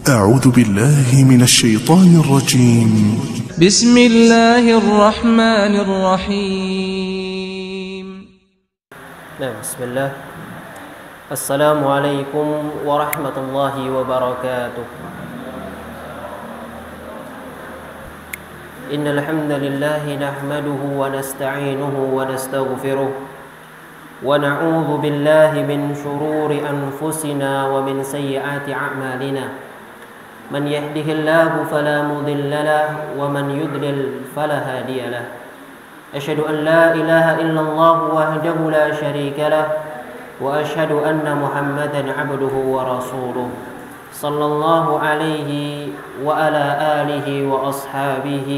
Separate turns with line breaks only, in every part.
أعوذ بالله من الشيطان الرجيم.
بسم الله الرحمن الرحيم.
بسم الله. السلام عليكم ورحمة الله وبركاته. إن الحمد لله نحمده ونستعينه ونستغفره ونعوذ بالله من شرور أنفسنا ومن سيئات أعمالنا. من يهده الله فلا مضل له ومن يضلل فلا هادي له. أشهد أن لا إله إلا الله وحده لا شريك له وأشهد أن محمدا عبده ورسوله صلى الله عليه وعلى آله وأصحابه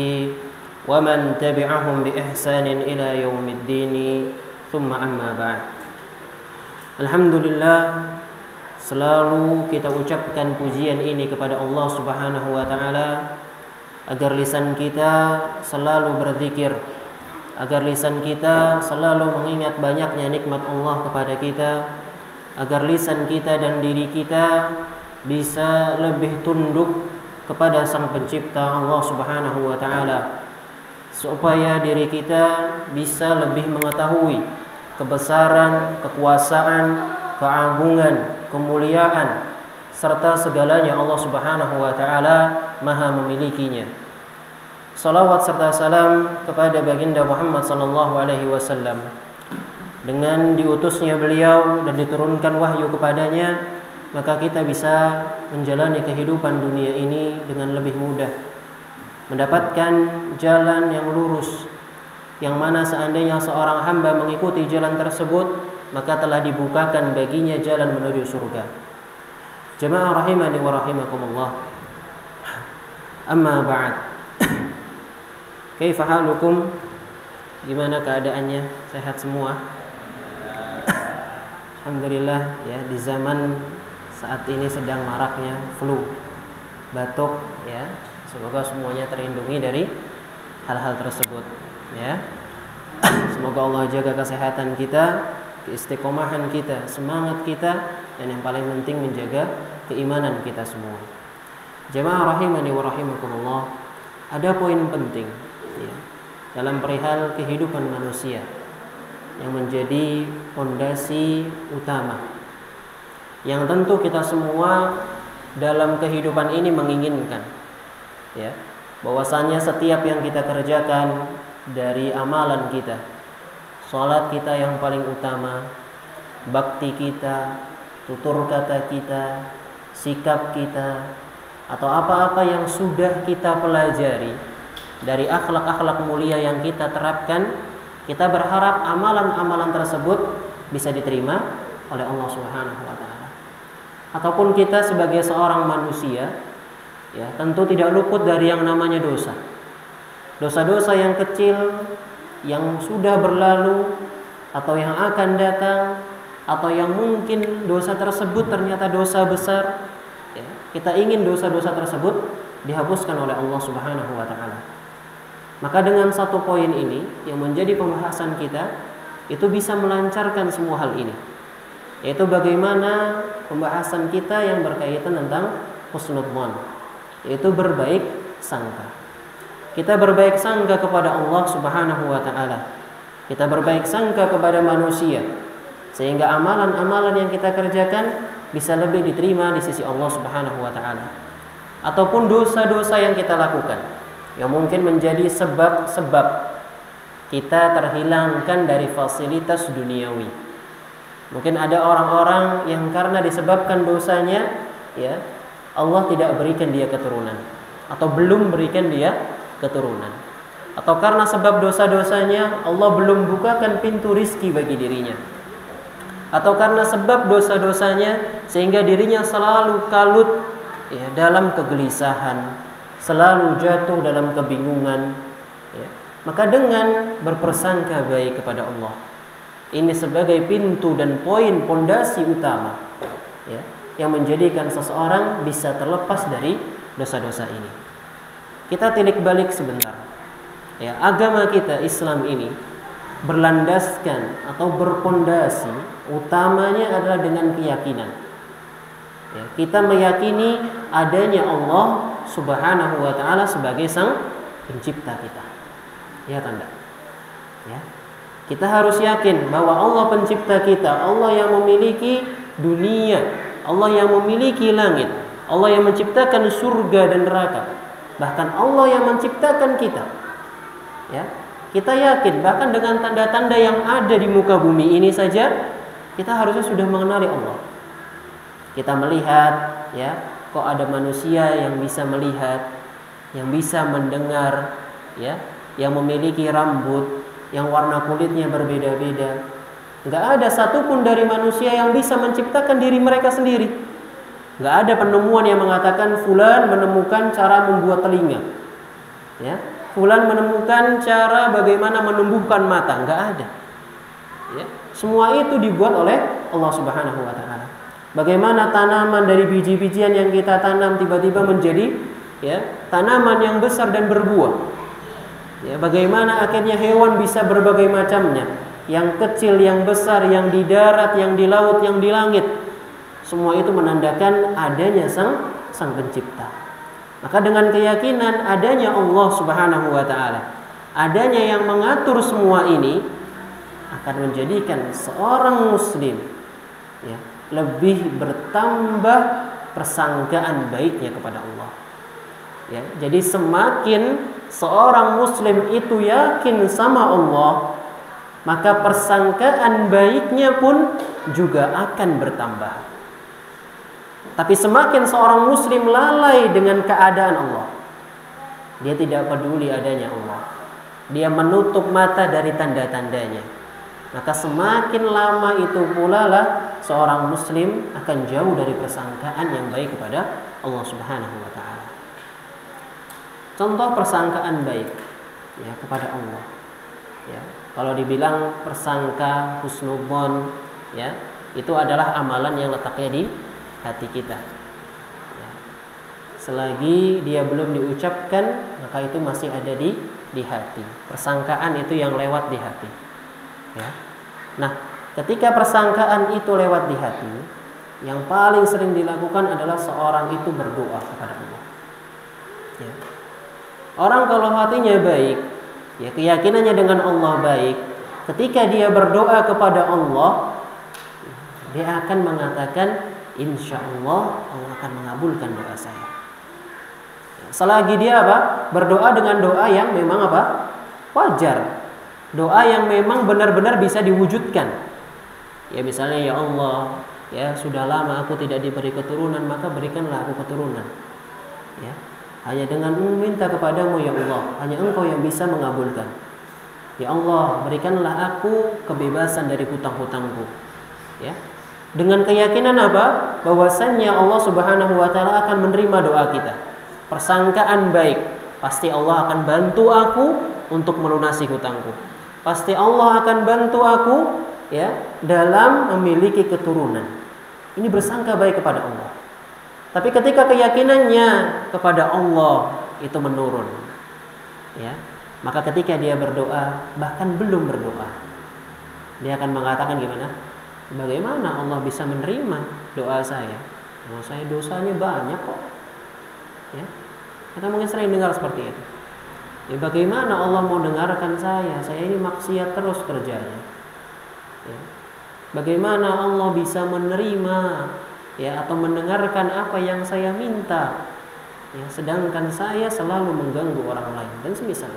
ومن تبعهم بإحسان إلى يوم الدين. ثم أما بعد. Alhamdulillah, selalu kita ucapkan pujian ini kepada Allah Subhanahu wa taala agar lisan kita selalu berzikir, agar lisan kita selalu mengingat banyaknya nikmat Allah kepada kita, agar lisan kita dan diri kita bisa lebih tunduk kepada Sang Pencipta Allah Subhanahu wa taala, supaya diri kita bisa lebih mengetahui kebesaran, kekuasaan, keagungan, kemuliaan serta segalanya Allah Subhanahu wa taala Maha memilikinya. Salawat serta salam kepada baginda Muhammad sallallahu alaihi wasallam. Dengan diutusnya beliau dan diturunkan wahyu kepadanya, maka kita bisa menjalani kehidupan dunia ini dengan lebih mudah, mendapatkan jalan yang lurus, yang mana seandainya seorang hamba mengikuti jalan tersebut, maka telah dibukakan baginya jalan menuju surga. Jemaah rahimani wa rahimakumullah. Amma ba'd. Kaifa halukum? Gimana keadaannya? Sehat semua? Alhamdulillah ya, di zaman saat ini sedang maraknya flu, batuk ya. Semoga semuanya terlindungi dari hal-hal tersebut ya. Semoga Allah jaga kesehatan kita, keistiqomahan kita, semangat kita, dan yang paling penting menjaga keimanan kita semua. Jemaah rahimani wa rahimakumullah, ada poin penting ya, dalam perihal kehidupan manusia yang menjadi fondasi utama, yang tentu kita semua dalam kehidupan ini menginginkan ya, bahwasannya setiap yang kita kerjakan dari amalan kita, salat kita yang paling utama, bakti kita, tutur kata kita, sikap kita, atau apa-apa yang sudah kita pelajari dari akhlak-akhlak mulia yang kita terapkan, kita berharap amalan-amalan tersebut bisa diterima oleh Allah Subhanahu wa taala. Ataupun kita sebagai seorang manusia ya, tentu tidak luput dari yang namanya dosa. Dosa-dosa yang kecil yang sudah berlalu atau yang akan datang, atau yang mungkin dosa tersebut ternyata dosa besar ya, kita ingin dosa-dosa tersebut dihapuskan oleh Allah Subhanahu wa taala. Maka dengan satu poin ini yang menjadi pembahasan kita, itu bisa melancarkan semua hal ini, yaitu bagaimana pembahasan kita yang berkaitan tentang husnul dzan, yaitu berbaik sangka. Kita berbaik sangka kepada Allah Subhanahu wa taala. Kita berbaik sangka kepada manusia, sehingga amalan-amalan yang kita kerjakan bisa lebih diterima di sisi Allah Subhanahu wa taala. Ataupun dosa-dosa yang kita lakukan yang mungkin menjadi sebab-sebab kita terhilangkan dari fasilitas duniawi. Mungkin ada orang-orang yang karena disebabkan dosanya ya, Allah tidak berikan dia keturunan, atau belum berikan dia keturunan, atau karena sebab dosa-dosanya Allah belum bukakan pintu rizki bagi dirinya, atau karena sebab dosa-dosanya sehingga dirinya selalu kalut ya, dalam kegelisahan, selalu jatuh dalam kebingungan ya. Maka dengan berprasangka baik kepada Allah, ini sebagai pintu dan poin pondasi utama ya, yang menjadikan seseorang bisa terlepas dari dosa-dosa ini. Kita tilik balik sebentar ya, agama kita Islam ini berlandaskan atau berpondasi utamanya adalah dengan keyakinan Ya, kita meyakini adanya Allah Subhanahu wa taala sebagai sang pencipta kita. Ya tanda. Ya. Kita harus yakin bahwa Allah pencipta kita, Allah yang memiliki dunia, Allah yang memiliki langit, Allah yang menciptakan surga dan neraka. Bahkan Allah yang menciptakan kita. Ya. Kita yakin bahkan dengan tanda-tanda yang ada di muka bumi ini saja kita harusnya sudah mengenali Allah. Kita melihat, ya, kok ada manusia yang bisa melihat, yang bisa mendengar, ya, yang memiliki rambut, yang warna kulitnya berbeda-beda. Nggak ada satupun dari manusia yang bisa menciptakan diri mereka sendiri. Nggak ada penemuan yang mengatakan fulan menemukan cara membuat telinga, ya, fulan menemukan cara bagaimana menumbuhkan mata. Nggak ada. Ya. Semua itu dibuat oleh Allah Subhanahu wa taala. Bagaimana tanaman dari biji-bijian yang kita tanam tiba-tiba menjadi, ya, tanaman yang besar dan berbuah. Ya, bagaimana akhirnya hewan bisa berbagai macamnya, yang kecil, yang besar, yang di darat, yang di laut, yang di langit. Semua itu menandakan adanya sang pencipta. Maka dengan keyakinan adanya Allah Subhanahu wa taala, adanya yang mengatur semua ini akan menjadikan seorang muslim, ya, lebih bertambah persangkaan baiknya kepada Allah. Ya, jadi semakin seorang muslim itu yakin sama Allah, maka persangkaan baiknya pun juga akan bertambah. Tapi semakin seorang muslim lalai dengan keadaan Allah, dia tidak peduli adanya Allah, dia menutup mata dari tanda-tandanya, maka semakin lama itu pula lah seorang muslim akan jauh dari persangkaan yang baik kepada Allah Subhanahu wa taala. Contoh persangkaan baik, ya, kepada Allah. Ya, kalau dibilang persangka husnudzon, ya, itu adalah amalan yang letaknya di hati kita. Ya. Selagi dia belum diucapkan, maka itu masih ada di hati. Persangkaan itu yang lewat di hati. Ya. Nah, ketika persangkaan itu lewat di hati, yang paling sering dilakukan adalah seorang itu berdoa kepada Allah. Ya. Orang kalau hatinya baik, ya, keyakinannya dengan Allah baik, ketika dia berdoa kepada Allah, dia akan mengatakan, insya Allah Allah akan mengabulkan doa saya. Selagi dia apa? Berdoa dengan doa yang memang apa? Wajar. Doa yang memang benar-benar bisa diwujudkan. Ya, misalnya, ya Allah, ya, sudah lama aku tidak diberi keturunan, maka berikanlah aku keturunan. Ya. Hanya dengan meminta kepadamu, ya Allah, hanya Engkau yang bisa mengabulkan. Ya Allah, berikanlah aku kebebasan dari hutang-hutangku. Ya. Dengan keyakinan apa? Bahwasannya Allah Subhanahu wa taala akan menerima doa kita. Persangkaan baik, pasti Allah akan bantu aku untuk melunasi hutangku. Pasti Allah akan bantu aku, ya, dalam memiliki keturunan. Ini bersangka baik kepada Allah. Tapi ketika keyakinannya kepada Allah itu menurun, ya, maka ketika dia berdoa, bahkan belum berdoa, dia akan mengatakan gimana? Bagaimana Allah bisa menerima doa saya? Doa saya dosanya banyak kok. Ya, kita mungkin sering dengar seperti itu. Ya, bagaimana Allah mau dengarkan saya? Saya ini maksiat terus kerjanya. Ya. Bagaimana Allah bisa menerima, ya, atau mendengarkan apa yang saya minta? Ya, sedangkan saya selalu mengganggu orang lain dan semisal.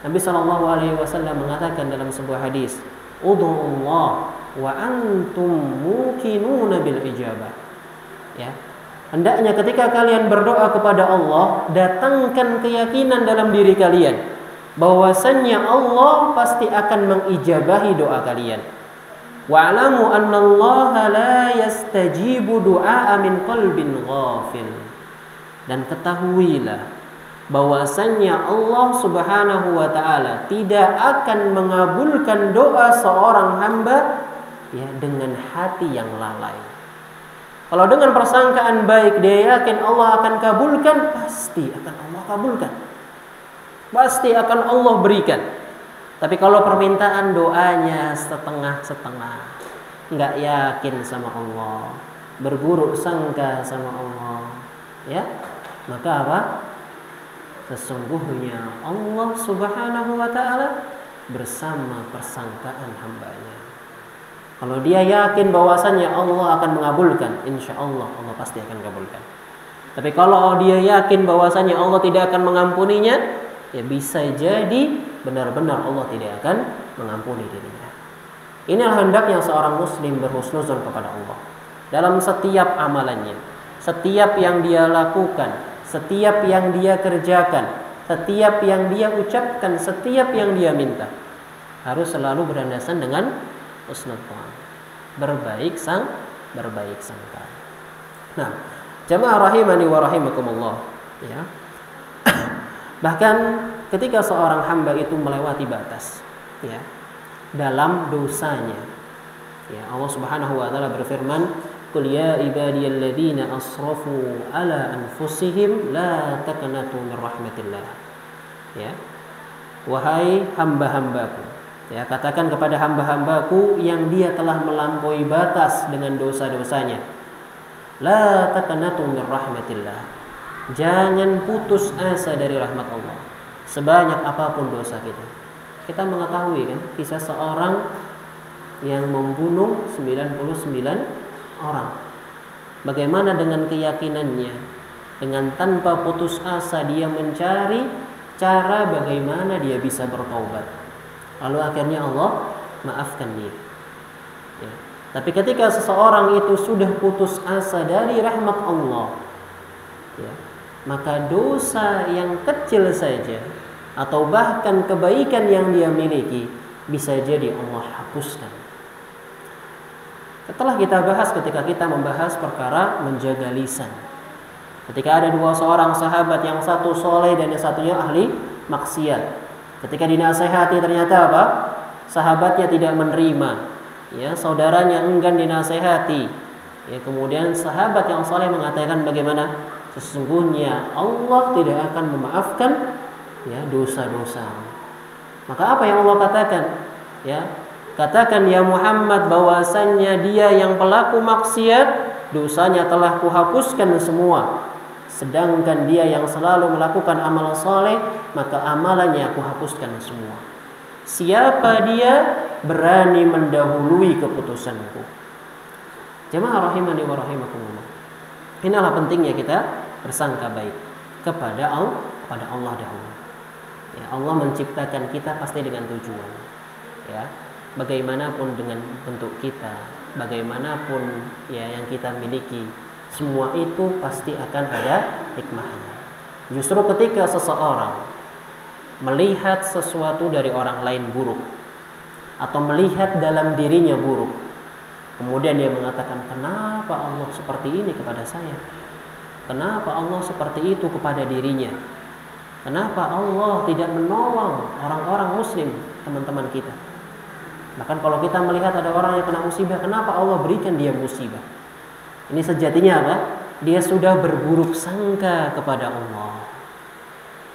Nabi Shallallahu Alaihi Wasallam mengatakan dalam sebuah hadis, "Udhullah wa antum muqinuna bil ijabah." Ya. Hendaknya ketika kalian berdoa kepada Allah, datangkan keyakinan dalam diri kalian bahwasannya Allah pasti akan mengijabahi doa kalian. Wa'lamu annallaha la yastajibu du'a min qalbin ghafil. Dan ketahuilah bahwasannya Allah Subhanahu wa taala tidak akan mengabulkan doa seorang hamba, ya, dengan hati yang lalai. Kalau dengan persangkaan baik dia yakin Allah akan kabulkan, pasti akan Allah kabulkan. Pasti akan Allah berikan. Tapi kalau permintaan doanya setengah-setengah, nggak yakin sama Allah, berburuk sangka sama Allah, ya, maka apa? Sesungguhnya Allah Subhanahu wa ta'ala bersama persangkaan hambanya. Kalau dia yakin bahwasannya Allah akan mengabulkan, insya Allah Allah pasti akan kabulkan. Tapi kalau dia yakin bahwasannya Allah tidak akan mengampuninya, ya bisa jadi benar-benar Allah tidak akan mengampuni dirinya. Inilah hendaknya seorang muslim berhusnuzon kepada Allah dalam setiap amalannya, setiap yang dia lakukan, setiap yang dia kerjakan, setiap yang dia ucapkan, setiap yang dia minta, harus selalu berlandasan dengan husnudzon, berbaik sangka. Nah, jamaah rahimani wa rahimakumullah, ya. Bahkan ketika seorang hamba itu melewati batas, ya, dalam dosanya, ya, Allah Subhanahu wa taala berfirman, "Qul ya ibadiyalladzina asrafu ala anfusihim la taqnatu min rahmatillah." Ya. Wahai hamba-hambaku, ya, katakan kepada hamba-hambaku yang dia telah melampaui batas dengan dosa-dosanya, la taqnatu min rahmatillah. Jangan putus asa dari rahmat Allah. Sebanyak apapun dosa kita. Kita mengetahui kan kisah seorang yang membunuh 99 orang. Bagaimana dengan keyakinannya? Dengan tanpa putus asa dia mencari cara bagaimana dia bisa bertaubat. Lalu akhirnya Allah maafkan dia. Ya. Tapi ketika seseorang itu sudah putus asa dari rahmat Allah, ya, maka dosa yang kecil saja atau bahkan kebaikan yang dia miliki bisa jadi Allah hapuskan. Setelah kita bahas ketika kita membahas perkara menjaga lisan. Ketika ada seorang sahabat, yang satu soleh dan yang satunya ahli maksiat. Ketika dinasehati ternyata apa? Sahabatnya tidak menerima, ya, saudaranya enggan dinasehati. Ya, kemudian sahabat yang soleh mengatakan bagaimana? Sesungguhnya Allah tidak akan memaafkan, ya, dosa-dosa. Maka apa yang Allah katakan? Ya, katakan ya Muhammad bahwasannya dia yang pelaku maksiat, dosanya telah kuhapuskan semua. Sedangkan dia yang selalu melakukan amal soleh, maka amalannya aku hapuskan semua. Siapa dia berani mendahului keputusanku? Jamaah rahimani wa rahimakumullah. Inilah pentingnya kita bersangka baik kepada Allah dahulu. Ya, Allah menciptakan kita pasti dengan tujuan. Ya, bagaimanapun dengan bentuk kita, bagaimanapun, ya, yang kita miliki, semua itu pasti akan ada hikmahnya. Justru ketika seseorang melihat sesuatu dari orang lain buruk atau melihat dalam dirinya buruk, kemudian dia mengatakan, kenapa Allah seperti ini kepada saya? Kenapa Allah seperti itu kepada dirinya? Kenapa Allah tidak menolong orang-orang muslim, teman-teman kita? Bahkan kalau kita melihat ada orang yang kena musibah, kenapa Allah berikan dia musibah? Ini sejatinya apa? Dia sudah berburuk sangka kepada Allah.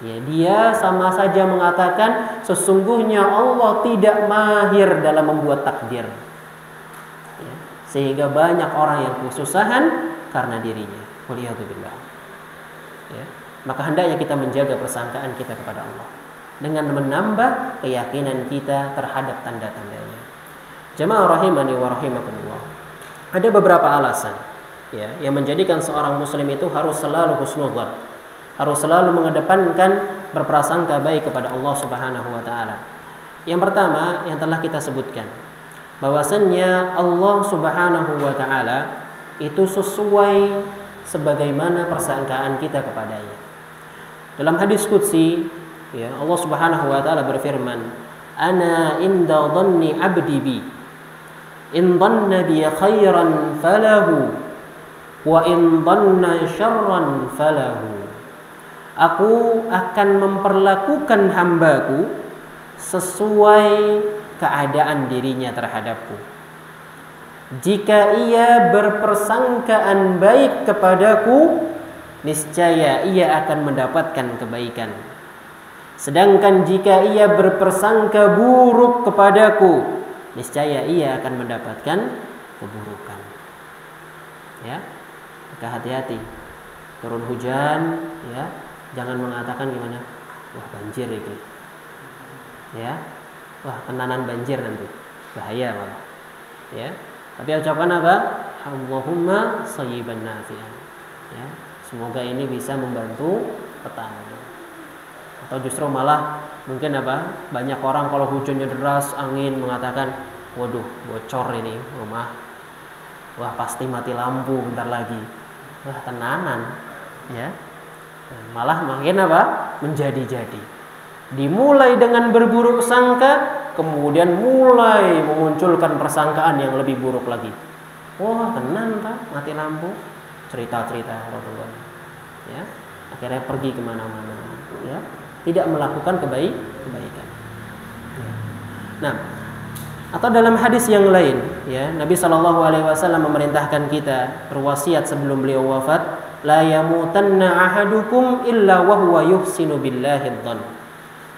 Ya, dia sama saja mengatakan sesungguhnya Allah tidak mahir dalam membuat takdir. Ya, sehingga banyak orang yang kesusahan karena dirinya. Waliyadzubillah. Ya, maka hendaknya kita menjaga persangkaan kita kepada Allah dengan menambah keyakinan kita terhadap tanda-tandanya. Jamaah rahimani wa rahimakumullah. Ada beberapa alasan, ya, yang menjadikan seorang muslim itu harus selalu husnudzan, harus selalu mengedepankan berprasangka baik kepada Allah Subhanahu wa taala. Yang pertama yang telah kita sebutkan, bahwasannya Allah Subhanahu wa taala itu sesuai sebagaimana persangkaan kita kepadanya. Dalam hadis qudsi, ya, Allah Subhanahu wa taala berfirman, "Ana inda dhanni 'abdi bi. In dhanna bi khairan falahu wa in dhanna syarran falahu." Aku akan memperlakukan hambaku sesuai keadaan dirinya terhadapku. Jika ia berpersangkaan baik kepadaku, niscaya ia akan mendapatkan kebaikan. Sedangkan jika ia berpersangka buruk kepadaku, niscaya ia akan mendapatkan keburukan. Ya, maka hati-hati. Turun hujan, ya, jangan mengatakan gimana, wah banjir itu, ya, wah kenanan banjir nanti, bahaya malah. Ya, tapi ucapkan apa? Allahumma shayyiban nafi'an. Ya, semoga ini bisa membantu petani. Atau justru malah mungkin apa? Banyak orang kalau hujannya deras, angin mengatakan, waduh, bocor ini rumah. Wah, pasti mati lampu bentar lagi. Wah, tenanan. Ya. Malah makin apa? Menjadi-jadi. Dimulai dengan berburuk sangka, kemudian mulai memunculkan persangkaan yang lebih buruk lagi. Wah, tenan Pak, mati lampu. Cerita-cerita orang. Ya. Akhirnya pergi kemana-mana. Ya. Tidak melakukan kebaikan. Ya. Nah, atau dalam hadis yang lain, ya, Nabi SAW memerintahkan kita berwasiat sebelum beliau wafat, la yamutanna ahadukum illa wa huwa yuhsinu billahi dzan.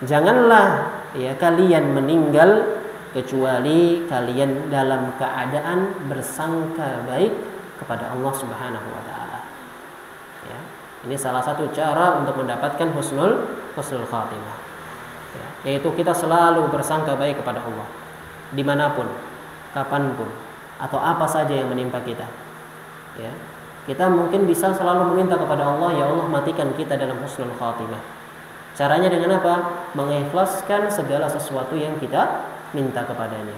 Janganlah ya kalian meninggal kecuali kalian dalam keadaan bersangka baik kepada Allah Subhanahu wa taala. Ya, ini salah satu cara untuk mendapatkan husnul khatimah. Ya, yaitu kita selalu bersangka baik kepada Allah dimanapun, kapanpun, atau apa saja yang menimpa kita. Ya, kita mungkin bisa selalu meminta kepada Allah, ya Allah matikan kita dalam husnul khatimah. Caranya dengan apa? Mengikhlaskan segala sesuatu yang kita minta kepadanya.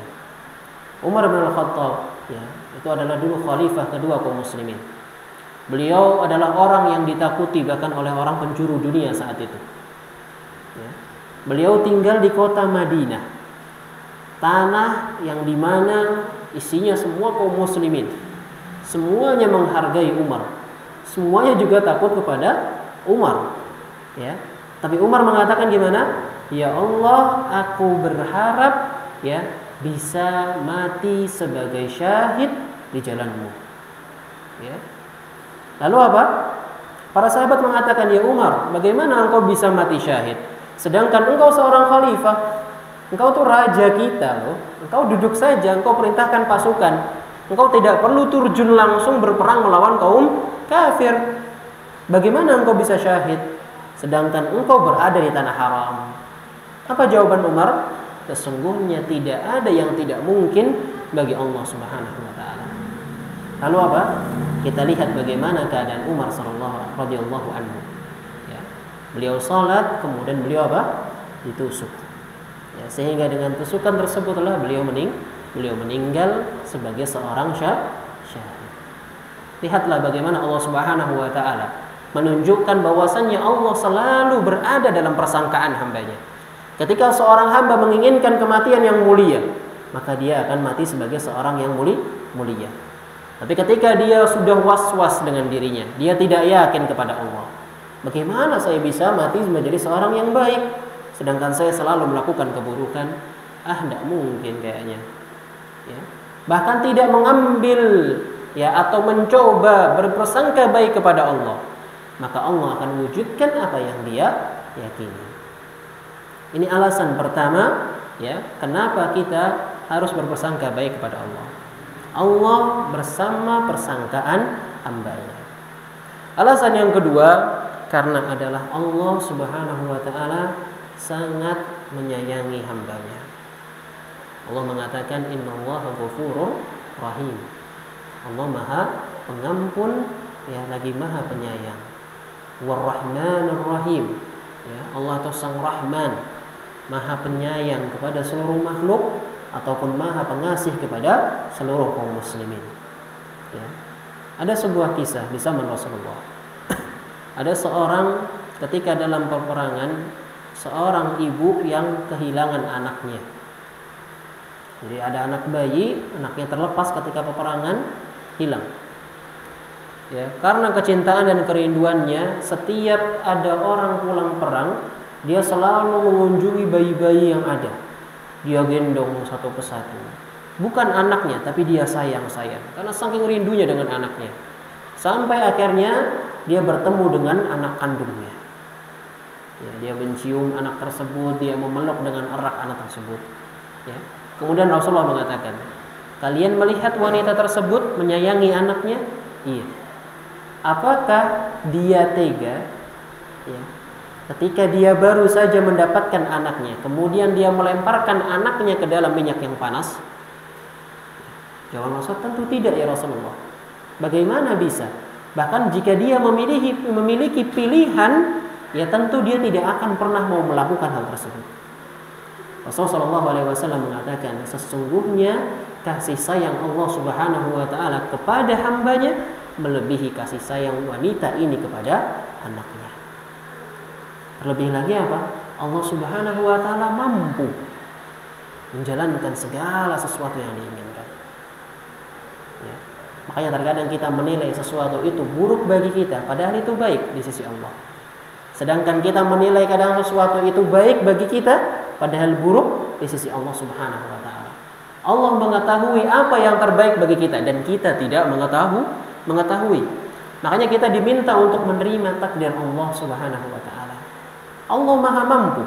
Umar bin Khattab, ya, itu adalah dulu khalifah kedua kaum muslimin. Beliau adalah orang yang ditakuti bahkan oleh orang penjuru dunia saat itu. Ya. Beliau tinggal di kota Madinah, tanah yang dimana isinya semua kaum muslimin. Semuanya menghargai Umar. Semuanya juga takut kepada Umar. Ya. Tapi Umar mengatakan gimana? Ya Allah, aku berharap ya bisa mati sebagai syahid di jalanmu. Ya. Lalu apa? Para sahabat mengatakan, ya Umar, bagaimana engkau bisa mati syahid? Sedangkan engkau seorang khalifah, engkau tuh raja kita loh. Engkau duduk saja, engkau perintahkan pasukan. Engkau tidak perlu terjun langsung berperang melawan kaum kafir. Bagaimana engkau bisa syahid? Sedangkan engkau berada di tanah haram. Apa jawaban Umar? Sesungguhnya tidak ada yang tidak mungkin bagi Allah Subhanahu wa taala. Lalu apa? Kita lihat bagaimana keadaan Umar radhiyallahu anhu. Ya. Beliau salat, kemudian beliau apa? Ditusuk. Ya, sehingga dengan tusukan tersebutlah beliau meninggal sebagai seorang syahid. Lihatlah bagaimana Allah Subhanahu wa taala menunjukkan bahwasannya Allah selalu berada dalam persangkaan hambanya. Ketika seorang hamba menginginkan kematian yang mulia, maka dia akan mati sebagai seorang yang mulia. Tapi ketika dia sudah was-was dengan dirinya, dia tidak yakin kepada Allah. Bagaimana saya bisa mati menjadi seorang yang baik, sedangkan saya selalu melakukan keburukan? Tidak mungkin kayaknya. Ya. Bahkan tidak mengambil ya atau mencoba berprasangka baik kepada Allah, maka Allah akan wujudkan apa yang dia yakini. Ini alasan pertama, ya, kenapa kita harus berprasangka baik kepada Allah. Allah bersama persangkaan hambanya. Alasan yang kedua, karena adalah Allah Subhanahu wa taala sangat menyayangi hambanya. Allah mengatakan innallaha ghafurur rahim. Allah Maha Pengampun, ya, lagi Maha Penyayang. War-Rahmanur Rahim. Ya, Allah itu Sang Rahman, Maha Penyayang kepada seluruh makhluk ataupun Maha Pengasih kepada seluruh kaum muslimin. Ya. Ada sebuah kisah di zaman Rasulullah. Ada seorang ketika dalam peperangan, seorang ibu yang kehilangan anaknya. Jadi ada anak bayi, anaknya terlepas ketika peperangan, hilang. Ya, karena kecintaan dan kerinduannya, setiap ada orang pulang perang, dia selalu mengunjungi bayi-bayi yang ada. Dia gendong satu persatu. Bukan anaknya, tapi dia sayang-sayang. Karena saking rindunya dengan anaknya. Sampai akhirnya dia bertemu dengan anak kandungnya. Ya, dia mencium anak tersebut, dia memeluk dengan erat anak tersebut. Ya. Kemudian Rasulullah mengatakan, kalian melihat wanita tersebut menyayangi anaknya? Iya. Apakah dia tega ya, ketika dia baru saja mendapatkan anaknya, kemudian dia melemparkan anaknya ke dalam minyak yang panas? Jawaban Rasul, tentu tidak ya Rasulullah. Bagaimana bisa? Bahkan jika dia memiliki pilihan, ya tentu dia tidak akan pernah mau melakukan hal tersebut. Rasulullah SAW mengatakan, sesungguhnya kasih sayang Allah Subhanahu wa taala kepada hambanya melebihi kasih sayang wanita ini kepada anaknya. Terlebih lagi apa? Allah Subhanahu wa taala mampu menjalankan segala sesuatu yang diinginkan. Ya. Makanya terkadang kita menilai sesuatu itu buruk bagi kita, padahal itu baik di sisi Allah. Sedangkan kita menilai kadang sesuatu itu baik bagi kita, padahal buruk di sisi Allah Subhanahu wa taala. Allah mengetahui apa yang terbaik bagi kita dan kita tidak mengetahui. Makanya kita diminta untuk menerima takdir Allah Subhanahu wa taala. Allah Maha mampu.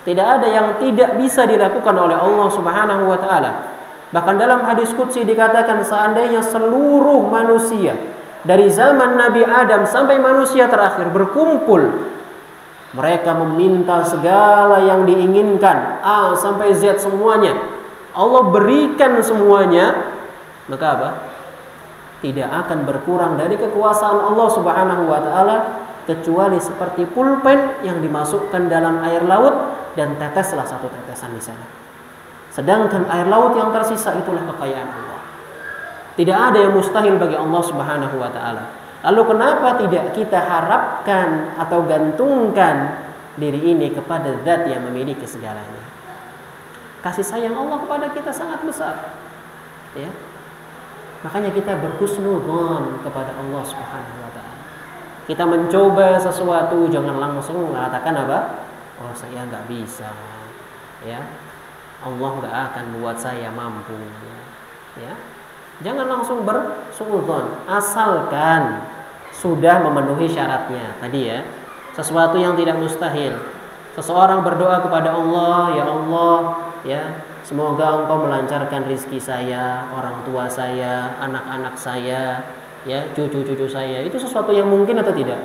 Tidak ada yang tidak bisa dilakukan oleh Allah Subhanahu wa taala. Bahkan dalam hadis qudsi dikatakan, seandainya seluruh manusia dari zaman Nabi Adam sampai manusia terakhir berkumpul, mereka meminta segala yang diinginkan, A sampai Z semuanya, Allah berikan semuanya, maka apa? Tidak akan berkurang dari kekuasaan Allah Subhanahu wa taala kecuali seperti pulpen yang dimasukkan dalam air laut dan teteslah satu tetesan di sana. Sedangkan air laut yang tersisa itulah kekayaan Allah. Tidak ada yang mustahil bagi Allah Subhanahu wa taala. Lalu kenapa tidak kita harapkan atau gantungkan diri ini kepada zat yang memiliki segalanya? Kasih sayang Allah kepada kita sangat besar. Ya. Makanya kita berhusnudzon kepada Allah Subhanahu wa taala. Kita mencoba sesuatu, jangan langsung mengatakan apa? Oh, saya nggak bisa. Ya. Allah nggak akan buat saya mampu. Ya. Jangan langsung bersuudzon, asalkan sudah memenuhi syaratnya. Tadi ya, sesuatu yang tidak mustahil. Seseorang berdoa kepada Allah, ya Allah, ya, semoga Engkau melancarkan rizki saya, orang tua saya, anak-anak saya, ya, cucu-cucu saya. Itu sesuatu yang mungkin atau tidak?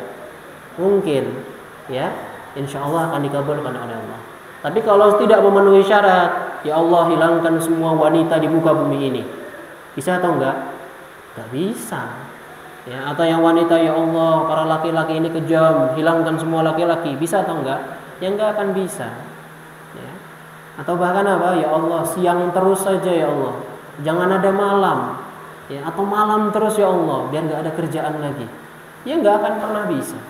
Mungkin, ya. Insya Allah akan dikabulkan oleh Allah. Tapi kalau tidak memenuhi syarat, ya Allah hilangkan semua wanita di muka bumi ini. Bisa atau enggak? Enggak bisa. Ya, atau yang wanita, ya Allah, para laki-laki ini kejam, hilangkan semua laki-laki. Bisa atau enggak? Ya enggak akan bisa. Ya. Atau bahkan apa? Ya Allah, siang terus saja ya Allah. Jangan ada malam. Ya, atau malam terus ya Allah, biar enggak ada kerjaan lagi. Ya enggak akan pernah bisa.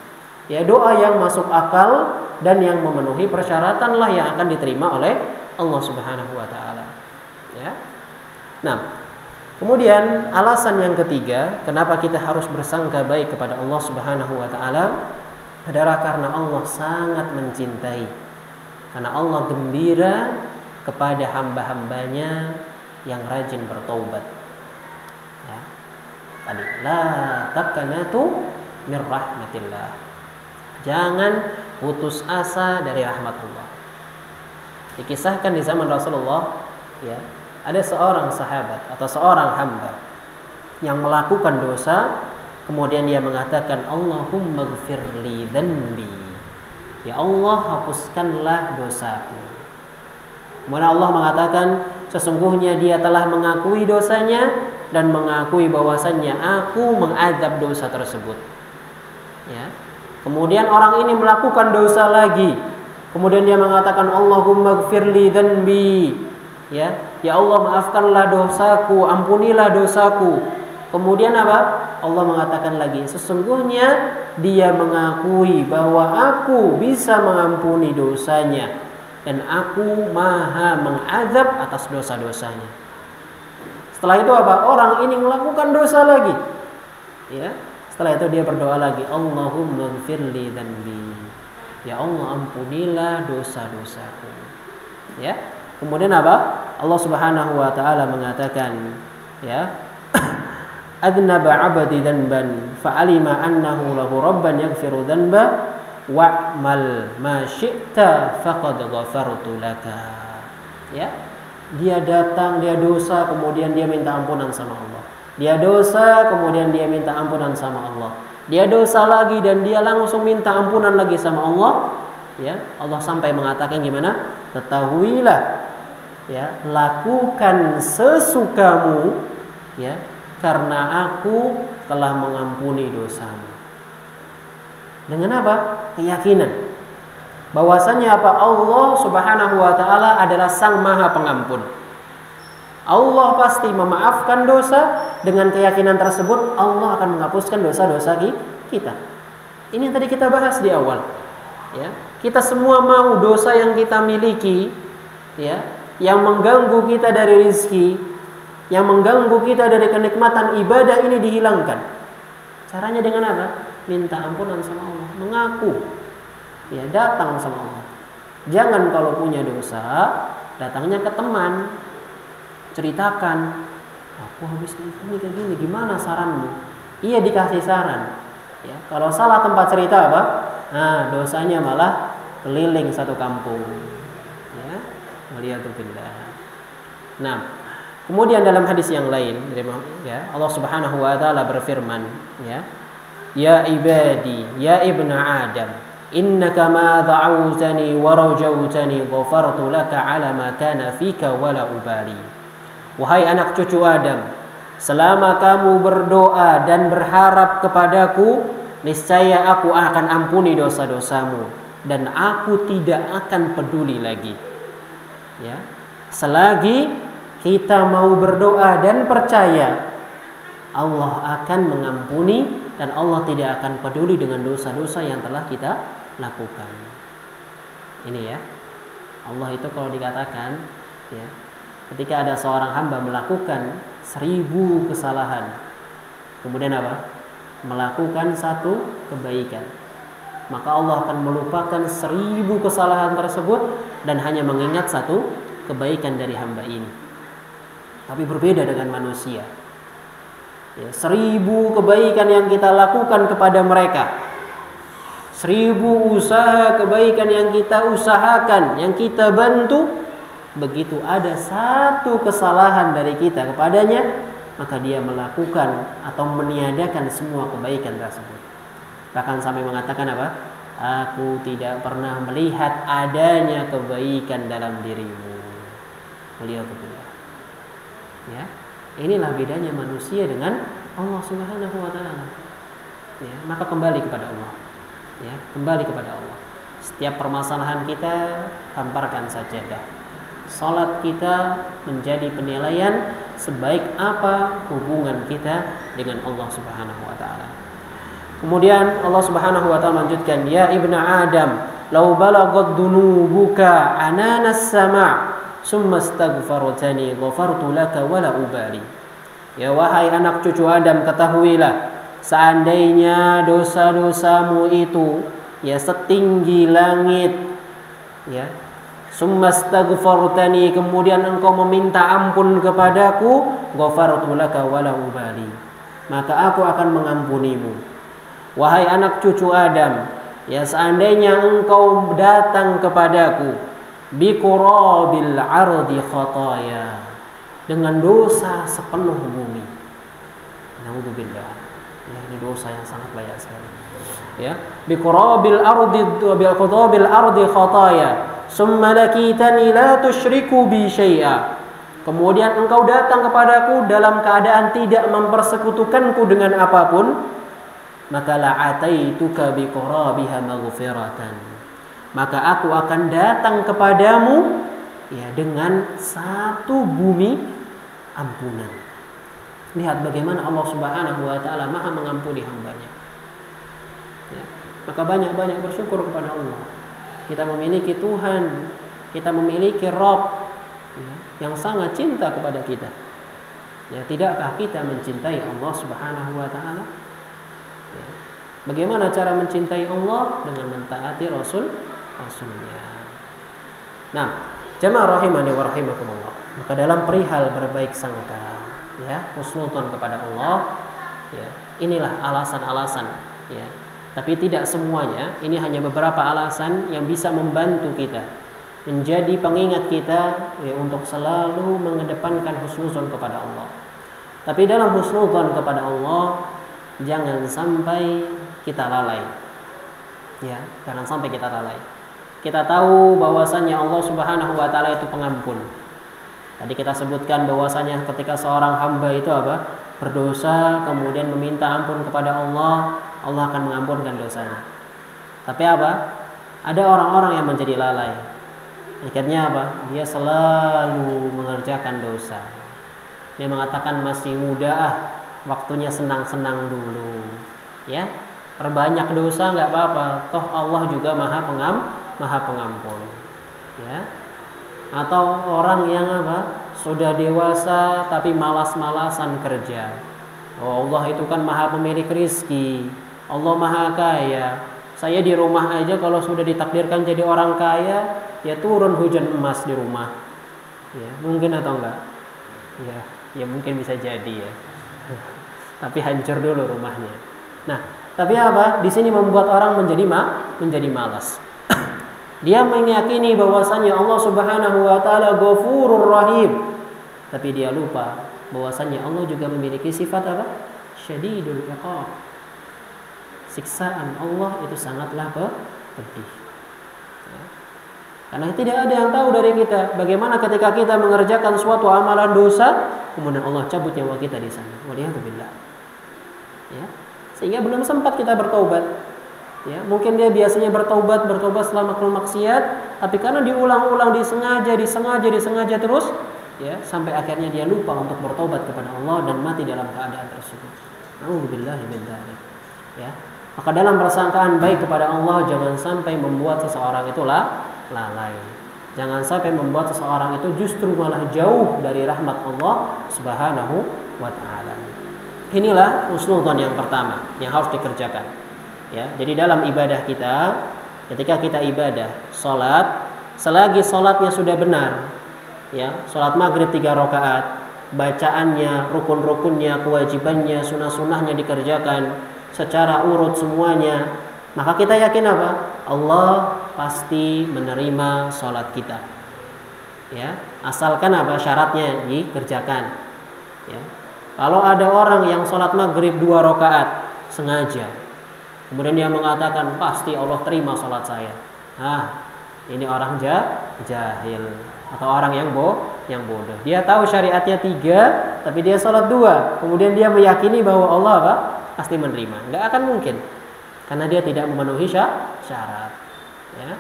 Ya, doa yang masuk akal dan yang memenuhi persyaratan lah yang akan diterima oleh Allah Subhanahu wa taala. Ya. Nah, kemudian alasan yang ketiga, kenapa kita harus bersangka baik kepada Allah Subhanahu wa taala adalah karena Allah sangat mencintai. Karena Allah gembira kepada hamba-hambanya yang rajin bertaubat. Ya. Tadi, la taqnatu min rahmatillah. Jangan putus asa dari rahmat Allah. Dikisahkan di zaman Rasulullah, ya, ada seorang sahabat atau seorang hamba yang melakukan dosa, kemudian dia mengatakan, Allahumma gfirli dhanbi, ya Allah hapuskanlah dosaku. Kemudian Allah mengatakan, sesungguhnya dia telah mengakui dosanya dan mengakui bahwasannya aku mengazab dosa tersebut. Ya. Kemudian orang ini melakukan dosa lagi, kemudian dia mengatakan, Allahumma gfirli dhanbi, ya Allah maafkanlah dosaku, ampunilah dosaku. Kemudian apa? Allah mengatakan lagi, sesungguhnya dia mengakui bahwa aku bisa mengampuni dosanya dan aku maha mengazab atas dosa-dosanya. Setelah itu apa? Orang ini melakukan dosa lagi. Ya. Setelah itu dia berdoa lagi, Allahumma gfirli dhanbi, ya Allah ampunilah dosa-dosaku. Ya. Kemudian apa? Allah Subhanahu wa taala mengatakan, ya, adnaba 'abdi dhanban fa'alima annahu lahu rabban yaghfiru dhanba wa'mal ma syi'ta faqad ghafartu laka. Ya. Dia datang, dia dosa, kemudian dia minta ampunan sama Allah. Dia dosa, kemudian dia minta ampunan sama Allah. Dia dosa lagi dan dia langsung minta ampunan lagi sama Allah. Ya, Allah sampai mengatakan gimana? Ketahuilah, ya, lakukan sesukamu, ya, karena aku telah mengampuni dosamu. Dengan apa? Keyakinan bahwasanya apa? Allah Subhanahu wa taala adalah Sang Maha Pengampun. Allah pasti memaafkan dosa. Dengan keyakinan tersebut Allah akan menghapuskan dosa-dosa kita. Ini yang tadi kita bahas di awal, ya. Kita semua mau dosa yang kita miliki, ya, yang mengganggu kita dari rezeki, yang mengganggu kita dari kenikmatan ibadah ini dihilangkan. Caranya dengan apa? Minta ampunan sama Allah, mengaku, ya, datang sama Allah. Jangan kalau punya dosa datangnya ke teman, ceritakan, aku habis ini kayak gini, gimana saranmu? Iya, dikasih saran. Ya, kalau salah tempat cerita apa? Nah, dosanya malah keliling satu kampung. Ya, waliyadzubillah. Nah, kemudian dalam hadis yang lain, ya, Allah Subhanahu wa taala berfirman, ya, ya ibadi, ya ibna Adam, innaka ma da'awtani wa rajawtani ghafartu laka ala ma kana fika wala ubali. Wahai anak cucu Adam, selama kamu berdoa dan berharap kepadaku, niscaya aku akan ampuni dosa-dosamu dan aku tidak akan peduli lagi. Ya, selagi kita mau berdoa dan percaya, Allah akan mengampuni dan Allah tidak akan peduli dengan dosa-dosa yang telah kita lakukan. Ini ya, Allah itu kalau dikatakan, ya, ketika ada seorang hamba melakukan 1000 kesalahan, kemudian apa? Melakukan satu kebaikan, maka Allah akan melupakan 1000 kesalahan tersebut dan hanya mengingat satu kebaikan dari hamba ini. Tapi berbeda dengan manusia, ya, 1000 kebaikan yang kita lakukan kepada mereka, 1000 usaha kebaikan yang kita usahakan, yang kita bantu, begitu ada satu kesalahan dari kita kepadanya, maka dia melakukan atau meniadakan semua kebaikan tersebut. Bahkan sampai mengatakan apa? Aku tidak pernah melihat adanya kebaikan dalam dirimu. Beliau berkata, ya, inilah bedanya manusia dengan Allah Subhanahu wa taala. Ya, maka kembali kepada Allah. Ya, kembali kepada Allah. Setiap permasalahan kita hamparkan sajadah. Salat kita menjadi penilaian sebaik apa hubungan kita dengan Allah Subhanahu wa taala. Kemudian Allah Subhanahu wa taala lanjutkan, ya ibna Adam, law balagat dunubuka ananas sama' summa astaghfartani ghafartu laka wala ubali. Ya wahai anak cucu Adam, ketahuilah, seandainya dosa-dosamu itu ya setinggi langit, ya, summastaghfartani, kemudian engkau meminta ampun kepadaku, ghafartu laka wala ubali, maka aku akan mengampunimu. Wahai anak cucu Adam, ya seandainya engkau datang kepadaku biqurabil ardi khataya, dengan dosa sepenuh bumi. Naudzubillah. Ya, ini dosa yang sangat banyak sekali. Ya, biqurabil ardi khataya. Summa lakitani la tusyriku bi syai'a. Kemudian engkau datang kepadaku dalam keadaan tidak mempersekutukanku dengan apapun, maka la'ataituka biqurabiha maghfiratan, maka aku akan datang kepadamu ya dengan satu bumi ampunan. Lihat bagaimana Allah Subhanahu wa taala Maha mengampuni hambanya. Ya, maka banyak-banyak bersyukur kepada Allah. Kita memiliki Tuhan, kita memiliki Rabb, ya, yang sangat cinta kepada kita. Ya, tidakkah kita mencintai Allah Subhanahu wa taala? Ya. Bagaimana cara mencintai Allah? Dengan mentaati Rasulnya. Nah, jamaah rahimani wa rahimakumullah. Maka dalam perihal berbaik sangka, ya, husnudzon kepada Allah, ya, inilah alasan-alasan, ya. Tapi tidak semuanya, ini hanya beberapa alasan yang bisa membantu kita menjadi pengingat kita, ya, untuk selalu mengedepankan husnudzon kepada Allah. Tapi dalam husnudzon kepada Allah jangan sampai kita lalai. Ya, jangan sampai kita lalai. Kita tahu bahwasannya Allah Subhanahu wa taala itu pengampun. Tadi kita sebutkan bahwasanya ketika seorang hamba itu apa? Berdosa kemudian meminta ampun kepada Allah, Allah akan mengampunkan dosanya. Tapi apa? Ada orang-orang yang menjadi lalai. Akhirnya apa? Dia selalu mengerjakan dosa. Dia mengatakan masih muda, waktunya senang-senang dulu. Ya, perbanyak dosa nggak apa-apa. Toh Allah juga maha pengampun. Ya. Atau orang yang apa? Sudah dewasa tapi malas-malasan kerja. Oh, Allah itu kan maha pemilik rizki. Allah maha kaya. Saya di rumah aja kalau sudah ditakdirkan jadi orang kaya, ya turun hujan emas di rumah. Ya, mungkin atau enggak? Ya mungkin bisa jadi ya. Tapi hancur dulu rumahnya. Nah, tapi apa? Di sini membuat orang menjadi malas. Dia meyakini bahwasannya Allah Subhanahu wa taala Ghafurur Rahim. Tapi dia lupa bahwasannya Allah juga memiliki sifat apa? Syadidul Iqab. Siksaan Allah itu sangatlah pedih. Ya. Karena tidak ada yang tahu dari kita bagaimana ketika kita mengerjakan suatu amalan dosa, kemudian Allah cabut nyawa kita di sana. Waliyadzubillah. Ya. Sehingga belum sempat kita bertaubat. Ya, mungkin dia biasanya bertaubat setelah melakukan maksiat, tapi karena diulang-ulang disengaja terus, ya, sampai akhirnya dia lupa untuk bertaubat kepada Allah dan mati dalam keadaan tersebut. Nauzubillahi min dzalik. Ya. Maka dalam persangkaan baik kepada Allah jangan sampai membuat seseorang itu lalai. Jangan sampai membuat seseorang itu justru malah jauh dari rahmat Allah Subhanahu wa taala. Inilah husnudzon yang pertama yang harus dikerjakan. Ya, jadi dalam ibadah kita, ketika kita ibadah, salat, selagi salatnya sudah benar, ya, salat maghrib 3 rakaat, bacaannya, rukun-rukunnya, kewajibannya, sunah-sunahnya dikerjakan secara urut semuanya, maka kita yakin apa? Allah pasti menerima salat kita. Ya, asalkan apa syaratnya dikerjakan. Ya. Kalau ada orang yang salat maghrib 2 rakaat sengaja, kemudian dia mengatakan pasti Allah terima salat saya. Ini orang jahil atau orang yang bodoh. Dia tahu syariatnya 3, tapi dia salat 2. Kemudian dia meyakini bahwa Allah apa? Pasti menerima. Nggak akan mungkin, karena dia tidak memenuhi syarat. Ya.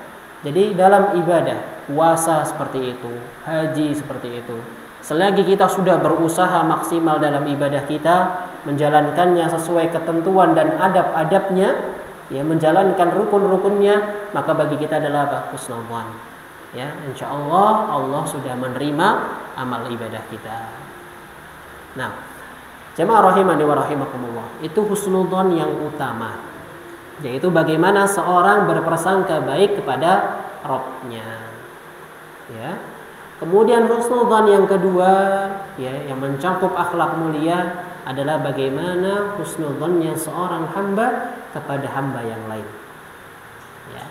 Jadi dalam ibadah, puasa seperti itu, haji seperti itu, selagi kita sudah berusaha maksimal dalam ibadah kita, menjalankannya sesuai ketentuan dan adab-adabnya, ya, menjalankan rukun-rukunnya, maka bagi kita adalah apa? Husnudzon. Ya, insya Allah sudah menerima amal ibadah kita. Nah, jemaah rahimani wa rahimakumullah, itu husnudzon yang utama, yaitu bagaimana seorang berprasangka baik kepada Rabb-nya. Ya. Kemudian husnudzon yang kedua, ya, yang mencakup akhlak mulia adalah bagaimana husnudzonnya seorang hamba kepada hamba yang lain. Ya.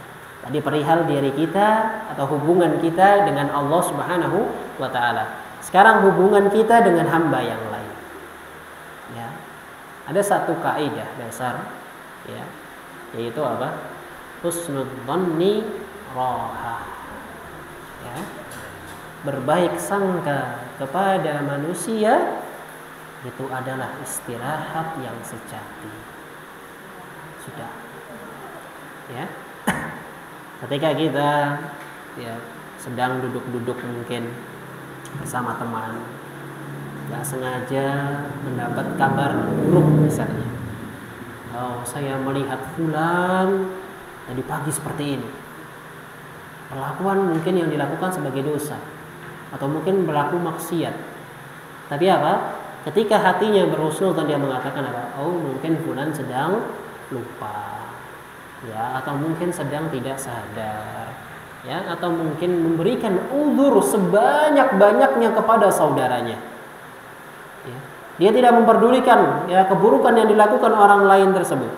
Tadi perihal diri kita atau hubungan kita dengan Allah Subhanahu wa taala. Sekarang hubungan kita dengan hamba yang lain. Ya. Ada satu kaidah dasar, ya, yaitu apa? Husnudzonni roha. Ya. Berbaik sangka kepada manusia itu adalah istirahat yang sejati. Sudah. Ya. Ketika kita, ya, sedang duduk-duduk mungkin bersama teman, nggak sengaja mendapat kabar buruk misalnya. Oh, saya melihat fulan tadi pagi seperti ini. Perlakuan mungkin yang dilakukan sebagai dosa, atau mungkin berlaku maksiat. Tapi apa? Ketika hatinya berhusnudzon, dia mengatakan apa? Oh, mungkin fulan sedang lupa, ya, atau mungkin sedang tidak sadar, ya, atau mungkin memberikan uzur sebanyak-banyaknya kepada saudaranya. Ya. Dia tidak memperdulikan, ya, keburukan yang dilakukan orang lain tersebut.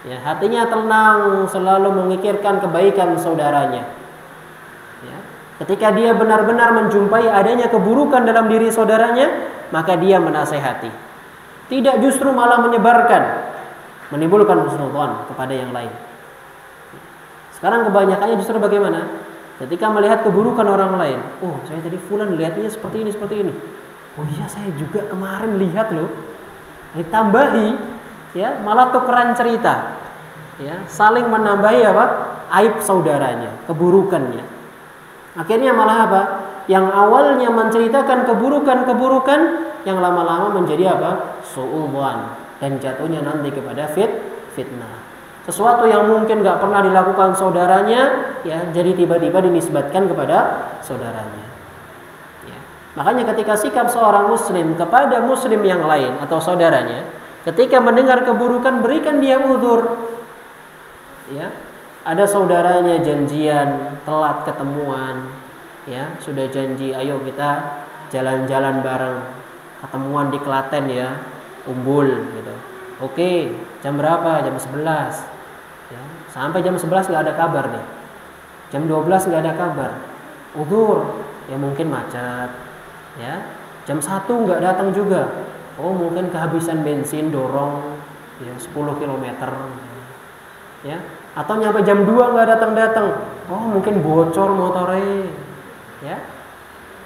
Ya, hatinya tenang, selalu memikirkan kebaikan saudaranya. Ya. Ketika dia benar-benar menjumpai adanya keburukan dalam diri saudaranya, maka dia menasehati. Tidak justru malah menyebarkan, menimbulkan husnudzon kepada yang lain. Sekarang kebanyakannya justru bagaimana? Ketika melihat keburukan orang lain, oh saya tadi fulan lihatnya seperti ini, seperti ini. Oh iya saya juga kemarin lihat loh. Ditambahi, ya malah tukeran cerita, ya saling menambahi apa? Aib saudaranya, keburukannya. Akhirnya malah apa? Yang awalnya menceritakan keburukan-keburukan, yang lama-lama menjadi apa? Su'udzon, dan jatuhnya nanti kepada fitnah. Sesuatu yang mungkin gak pernah dilakukan saudaranya, ya jadi tiba-tiba dinisbatkan kepada saudaranya. Ya. Makanya ketika sikap seorang muslim kepada muslim yang lain atau saudaranya, ketika mendengar keburukan berikan dia uzur. Ya. Ada saudaranya janjian telat ketemuan, ya sudah janji ayo kita jalan-jalan bareng, ketemuan di Klaten ya, Umbul gitu. Oke, jam berapa? Jam 11. Ya, sampai jam 11 nggak ada kabar nih. Jam 12 nggak ada kabar. Uzur, ya mungkin macet. Ya, jam 1 nggak datang juga. Oh mungkin kehabisan bensin dorong ya 10 km. Ya, atau nyampe jam 2 nggak datang-datang. Oh mungkin bocor motornya. Ya,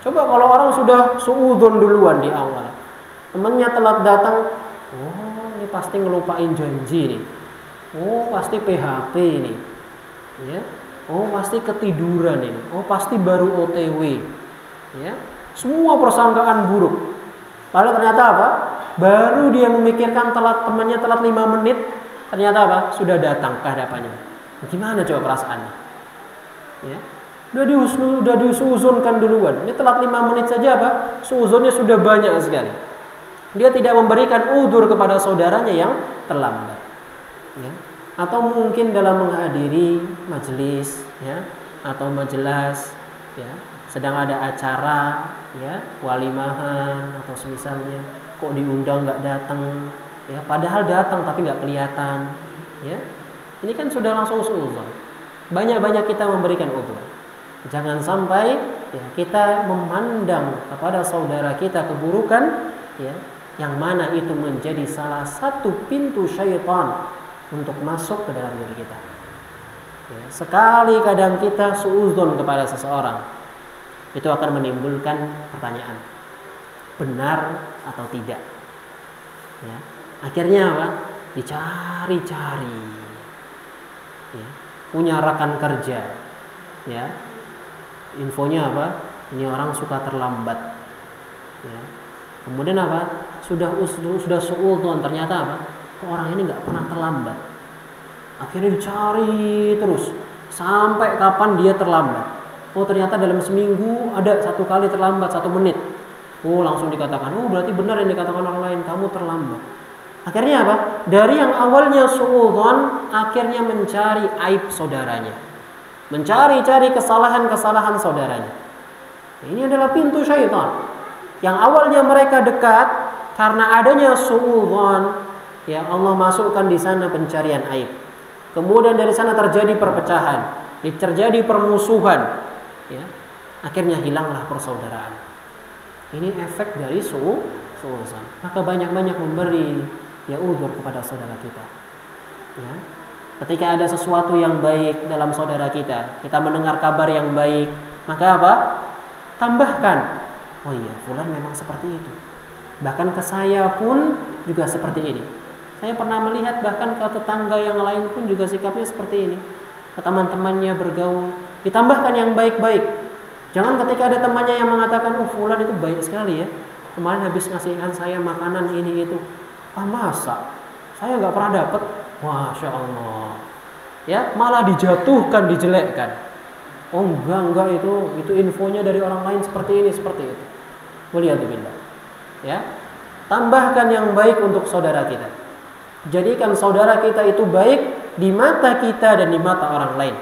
coba kalau orang sudah suudzon duluan di awal, temennya telat datang, oh ini pasti ngelupain janji nih. Oh pasti PHP ini, ya. Oh pasti ketiduran ini. Oh pasti baru OTW, ya. Semua persangkaan buruk. Lalu ternyata apa? Baru dia memikirkan temannya telat 5 menit, ternyata apa? Sudah datang ke hadapannya. Gimana coba perasaannya? Ya. Udah diusuzonkan duluan. Ini telat 5 menit saja apa? Suuzonnya sudah banyak sekali. Dia tidak memberikan udzur kepada saudaranya yang terlambat. Ya. Atau mungkin dalam menghadiri majelis, ya, atau majelis, ya, sedang ada acara, ya, walimahan atau semisalnya, kok diundang nggak datang, ya, padahal datang tapi nggak kelihatan, ya, ini kan sudah langsung suuzon. Banyak-banyak kita memberikan udzur. Jangan sampai ya, kita memandang kepada saudara kita keburukan, ya, yang mana itu menjadi salah satu pintu syaitan untuk masuk ke dalam diri kita. Ya, sekali kadang kita suudzon kepada seseorang, itu akan menimbulkan pertanyaan, benar atau tidak. Ya, akhirnya apa? Dicari-cari. Ya, punya rekan kerja, ya, infonya apa? Ini orang suka terlambat. Ya. Kemudian apa? Sudah suudzon, ternyata apa? Orang ini nggak pernah terlambat. Akhirnya dicari terus sampai kapan dia terlambat. Oh ternyata dalam seminggu ada 1 kali terlambat 1 menit. Oh langsung dikatakan, oh berarti benar yang dikatakan orang lain, kamu terlambat. Akhirnya apa? Dari yang awalnya suudzon, akhirnya mencari aib saudaranya, mencari-cari kesalahan-kesalahan saudaranya. Ini adalah pintu syaitan. Yang awalnya mereka dekat, karena adanya suudzon, ya Allah masukkan di sana pencarian aib. Kemudian dari sana terjadi perpecahan, terjadi permusuhan, ya. Akhirnya hilanglah persaudaraan. Ini efek dari suudzon. Maka banyak-banyak memberi ya udzur kepada saudara kita. Ya. Ketika ada sesuatu yang baik dalam saudara kita mendengar kabar yang baik, maka apa? Tambahkan. Oh iya, fulan memang seperti itu. Bahkan ke saya pun juga seperti ini. Saya pernah melihat bahkan ke tetangga yang lain pun juga sikapnya seperti ini. Ke teman-temannya bergaul, ditambahkan yang baik-baik. Jangan ketika ada temannya yang mengatakan, oh fulan itu baik sekali ya, kemarin habis ngasihkan saya makanan ini itu. Ah masa? Saya nggak pernah dapat. Masya Allah. Ya malah dijatuhkan, dijelekkan. Oh enggak itu infonya dari orang lain seperti ini, seperti itu. Waliyadzubillah. Ya, tambahkan yang baik untuk saudara kita. Jadikan saudara kita itu baik di mata kita dan di mata orang lain.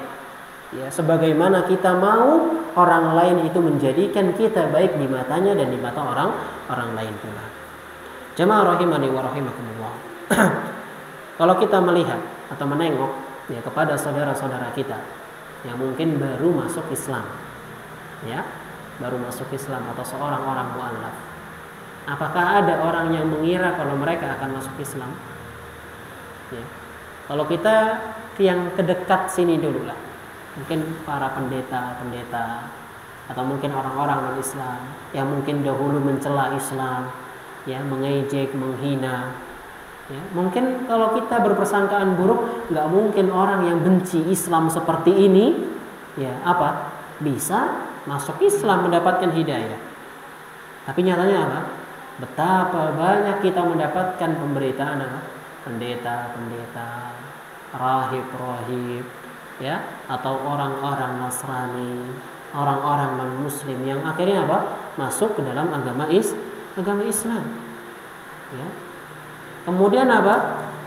Ya, sebagaimana kita mau orang lain itu menjadikan kita baik di matanya dan di mata orang lain pula. Jamaah rahimani wa rahimakumullah. Kalau kita melihat atau menengok ya kepada saudara-saudara kita yang mungkin baru masuk Islam, ya, baru masuk Islam atau seorang orang mu'allaf, Apakah ada orang yang mengira kalau mereka akan masuk Islam? Ya. Kalau kita yang kedekat sini dulu lah, mungkin para pendeta-pendeta atau mungkin orang-orang non-Islam yang mungkin dahulu mencela Islam, ya, mengejek, menghina. Ya, mungkin kalau kita berpersangkaan buruk, nggak mungkin orang yang benci Islam seperti ini, ya, bisa masuk Islam mendapatkan hidayah. Tapi nyatanya apa? Betapa banyak kita mendapatkan pemberitaan pendeta-pendeta, rahib-rahib, ya, atau orang-orang Nasrani, orang-orang non-Muslim yang akhirnya masuk ke dalam agama Islam. Ya. Kemudian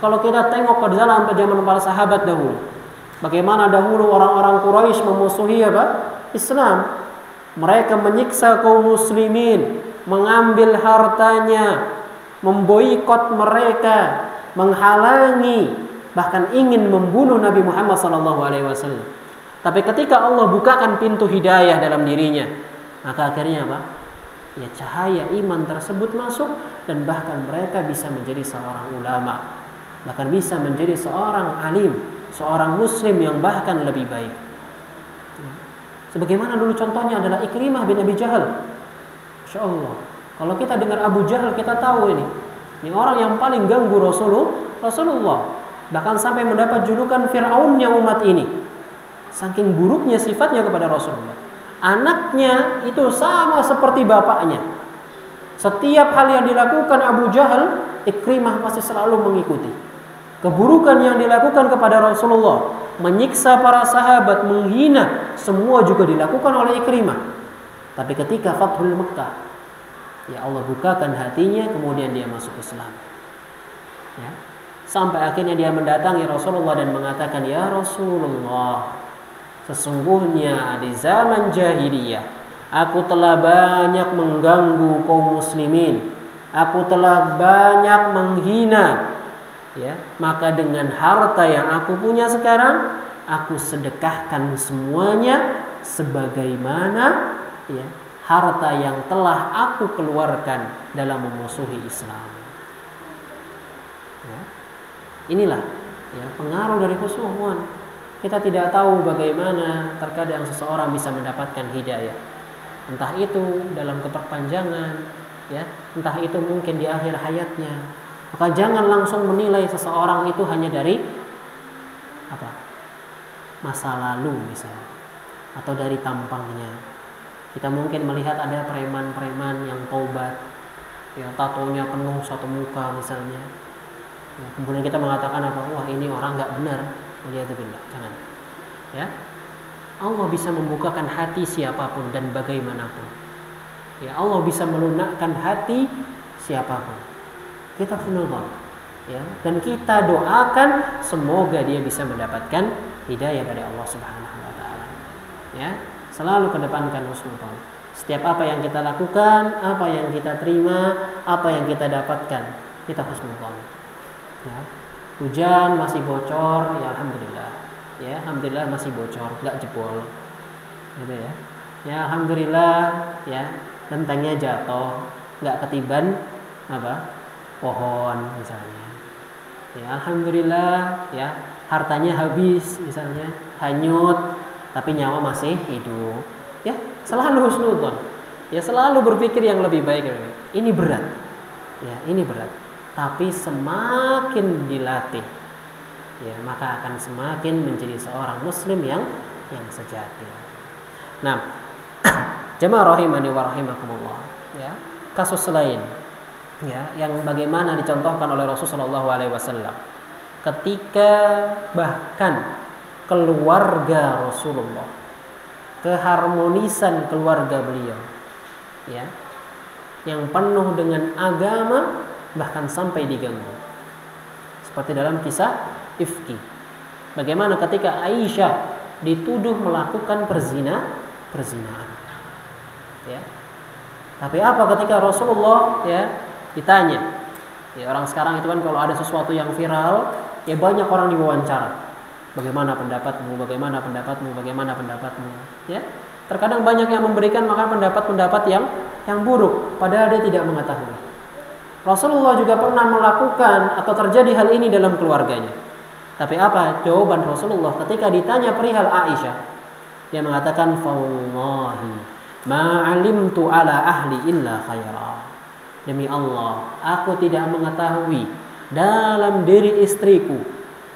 kalau kita tengok ke dalam zaman para sahabat dahulu, bagaimana dahulu orang-orang Quraisy memusuhi Islam. Mereka menyiksa kaum muslimin, mengambil hartanya, memboikot mereka, menghalangi, bahkan ingin membunuh Nabi Muhammad SAW. Tapi ketika Allah bukakan pintu hidayah dalam dirinya, maka akhirnya ya, cahaya iman tersebut masuk, dan bahkan mereka bisa menjadi seorang ulama, bahkan bisa menjadi seorang alim, seorang muslim yang bahkan lebih baik. Sebagaimana dulu contohnya adalah Ikrimah bin Abi Jahal. Masya Allah. Kalau kita dengar Abu Jahal, kita tahu ini orang yang paling ganggu Rasulullah. Bahkan sampai mendapat julukan Fir'aunnya umat ini. Saking buruknya sifatnya kepada Rasulullah. Anaknya itu sama seperti bapaknya. Setiap hal yang dilakukan Abu Jahal, Ikrimah pasti selalu mengikuti. Keburukan yang dilakukan kepada Rasulullah, menyiksa para sahabat, menghina, semua juga dilakukan oleh Ikrimah. Tapi ketika Fathul Mekkah, ya Allah bukakan hatinya, kemudian dia masuk Islam. Ya. Sampai akhirnya dia mendatangi Rasulullah dan mengatakan, "Ya Rasulullah, sesungguhnya di zaman jahiliyah aku telah banyak mengganggu kaum muslimin. Aku telah banyak menghina. Ya, maka dengan harta yang aku punya sekarang, aku sedekahkan semuanya sebagaimana, ya, harta yang telah aku keluarkan dalam memusuhi Islam." Ya. Inilah, ya, pengaruh dari husnuzon. Kita tidak tahu bagaimana terkadang seseorang bisa mendapatkan hidayah. Entah itu dalam keperpanjangan, ya, entah itu mungkin di akhir hayatnya. Maka jangan langsung menilai seseorang itu hanya dari masa lalu misalnya, atau dari tampangnya. Kita mungkin melihat ada preman-preman yang taubat, ya, tatonya penuh satu muka misalnya. Ya, kemudian kita mengatakan wah ini orang nggak benar. Waliyadzubillah. Jangan. Ya. Allah bisa membukakan hati siapapun dan bagaimanapun. Ya, Allah bisa melunakkan hati siapapun. Kita husnuzon, ya, dan kita doakan semoga dia bisa mendapatkan hidayah dari Allah Subhanahu wa taala. Ya, selalu kedepankan husnuzon. Setiap apa yang kita lakukan, apa yang kita terima, apa yang kita dapatkan, kita husnuzon. Ya. Hujan masih bocor, ya alhamdulillah. Ya, alhamdulillah masih bocor, enggak jebol. Gitu ya. Ya alhamdulillah, ya, gentengnya jatuh, enggak ketiban pohon misalnya. Ya alhamdulillah, ya, hartanya habis misalnya, hanyut, tapi nyawa masih hidup. Ya, selalu husnuzon. Ya, selalu berpikir yang lebih baik. Ini berat. Ya, ini berat. Tapi semakin dilatih, ya, maka akan semakin menjadi seorang muslim yang sejati. Nah, jemaah rahimani wa rahimakumullah, ya, kasus lain, ya, yang bagaimana dicontohkan oleh Rasulullah SAW ketika bahkan keluarga Rasulullah, keharmonisan keluarga beliau, ya, yang penuh dengan agama bahkan sampai diganggu, seperti dalam kisah Ifki. Bagaimana ketika Aisyah dituduh melakukan perzinaan, ya. Tapi apa ketika Rasulullah, ya, ditanya, ya, orang sekarang itu kan kalau ada sesuatu yang viral, ya banyak orang diwawancara. Bagaimana pendapatmu? Bagaimana pendapatmu? Bagaimana pendapatmu? Ya, terkadang banyak yang memberikan maka pendapat-pendapat yang buruk, padahal dia tidak mengetahui. Rasulullah juga pernah melakukan atau terjadi hal ini dalam keluarganya. Tapi apa jawaban Rasulullah ketika ditanya perihal Aisyah? Dia mengatakan, "Fawallahi ma 'alimtu ala ahli illa khaira." Demi Allah, aku tidak mengetahui dalam diri istriku,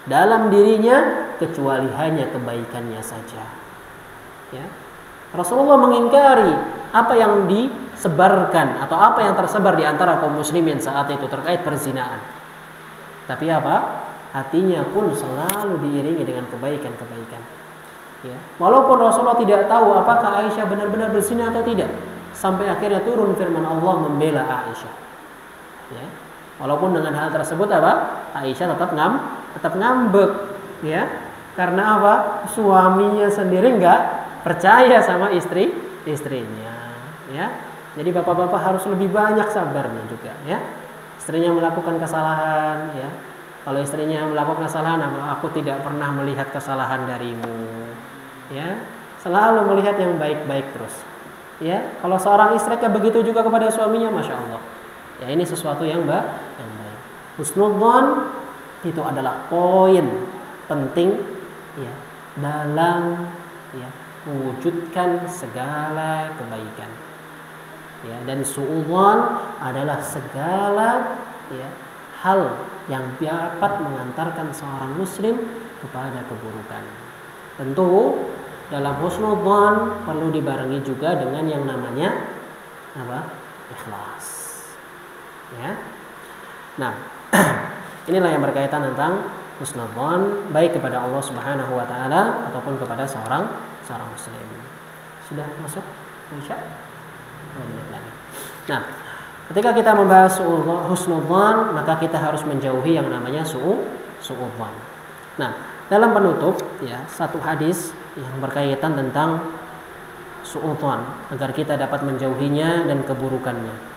dalam dirinya kecuali hanya kebaikannya saja. Ya. Rasulullah mengingkari apa yang disebarkan atau apa yang tersebar di antara kaum muslimin saat itu terkait perzinaan. Tapi apa? Hatinya pun selalu diiringi dengan kebaikan-kebaikan. Ya. Walaupun Rasulullah tidak tahu apakah Aisyah benar-benar berzina atau tidak, sampai akhirnya turun firman Allah membela Aisyah. Ya. Walaupun dengan hal tersebut apa? Aisyah tetap ngambek, ya. Karena apa? Suaminya sendiri enggak percaya sama istrinya, ya. Jadi bapak-bapak harus lebih banyak sabarnya juga, ya. Istrinya melakukan kesalahan, ya. Kalau istrinya melakukan kesalahan, aku tidak pernah melihat kesalahan darimu, ya. Selalu melihat yang baik-baik terus, ya. Kalau seorang istri kayak begitu juga kepada suaminya, masya Allah, ya, ini sesuatu yang baik. Husnudzon itu adalah poin penting, ya, dalam, ya, mewujudkan segala kebaikan, ya. Dan suudzon adalah segala, ya, hal yang dapat mengantarkan seorang muslim kepada keburukan. Tentu dalam husnudzon perlu dibarengi juga dengan yang namanya apa? Ikhlas. Ya. Nah, inilah yang berkaitan tentang husnudzon baik kepada Allah Subhanahu wa taala ataupun kepada seorang muslim. Sudah masuk Insya? Nah, ketika kita membahas husnudzon, maka kita harus menjauhi yang namanya suudzon. Nah, dalam penutup, ya, satu hadis yang berkaitan tentang suudzon agar kita dapat menjauhinya dan keburukannya.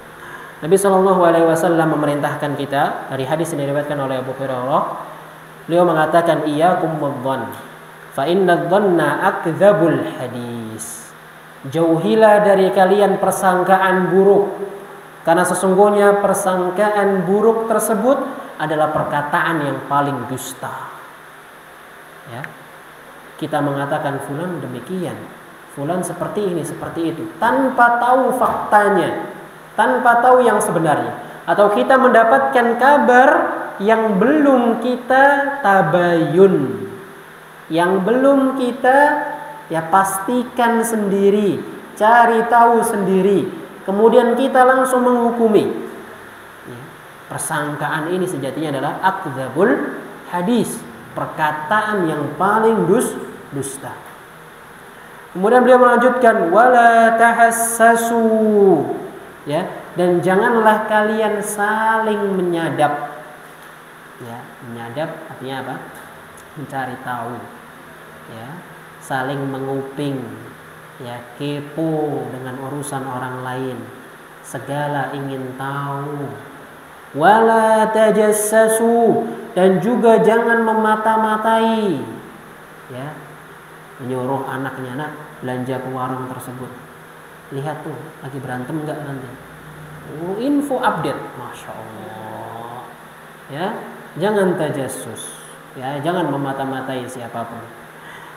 Nabi Shallallahu Alaihi Wasallam memerintahkan kita dari hadis yang diriwayatkan oleh Abu Hurairah. Beliau mengatakan, iyyakum wadzan, fa inna dzanna akdzabul hadis. Jauhilah dari kalian persangkaan buruk. Karena sesungguhnya persangkaan buruk tersebut adalah perkataan yang paling dusta. Ya. Kita mengatakan fulan demikian, fulan seperti ini, seperti itu, tanpa tahu faktanya, tanpa tahu yang sebenarnya. Atau kita mendapatkan kabar yang belum kita tabayun, yang belum kita, ya, pastikan sendiri, cari tahu sendiri. Kemudian kita langsung menghukumi. Persangkaan ini sejatinya adalah akdzabul hadis, perkataan yang paling dusta. Kemudian beliau melanjutkan, wala tahassasu, ya, dan janganlah kalian saling menyadap. Ya, menyadap artinya apa? Mencari tahu, ya, saling menguping, ya, kepo dengan urusan orang lain, segala ingin tahu. Wala tajassasu, dan juga jangan memata-matai, ya, menyuruh anaknya, nak, belanja ke warung tersebut, lihat tuh lagi berantem enggak nanti, info update, masya Allah, ya. Jangan tajassus, ya, jangan memata-matai siapapun.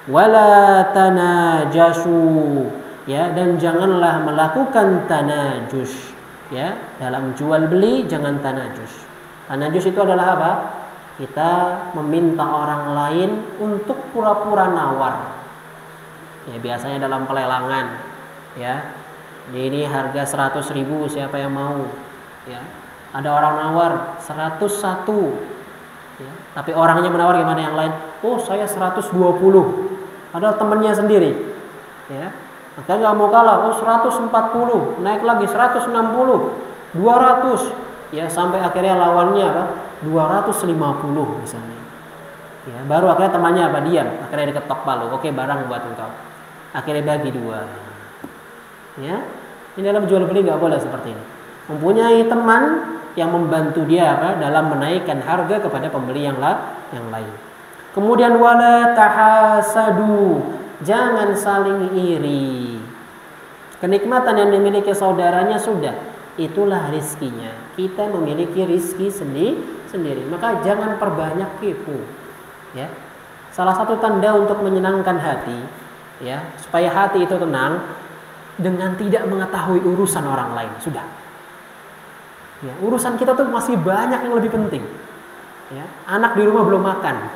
Wala tanajasu, ya, dan janganlah melakukan tanajus, ya, dalam jual beli jangan tanajus. Tanajus itu adalah apa? Kita meminta orang lain untuk pura-pura nawar, ya, biasanya dalam pelelangan, ya, ini harga 100.000, siapa yang mau, ya. Ada orang nawar 101, ya, tapi orangnya menawar gimana yang lain? Oh, saya 120. Ada temannya sendiri, ya, maka nggak mau kalah. Oh, 140, naik lagi 160, 200, ya, sampai akhirnya lawannya apa? 250 misalnya, ya, baru akhirnya temannya apa? Diam, akhirnya diketok palu. Oke, barang buat engkau. Akhirnya bagi dua, ya. Ini dalam jual beli nggak boleh seperti ini. Mempunyai teman yang membantu dia apa? Dalam menaikkan harga kepada pembeli yang lain. Kemudian wala tahasadu, jangan saling iri. Kenikmatan yang dimiliki saudaranya sudah, itulah rizkinya. Kita memiliki rizki sendiri. Maka jangan perbanyak kepo. Ya. Salah satu tanda untuk menyenangkan hati, ya, supaya hati itu tenang dengan tidak mengetahui urusan orang lain. Sudah. Ya, urusan kita tuh masih banyak yang lebih penting. Ya, anak di rumah belum makan.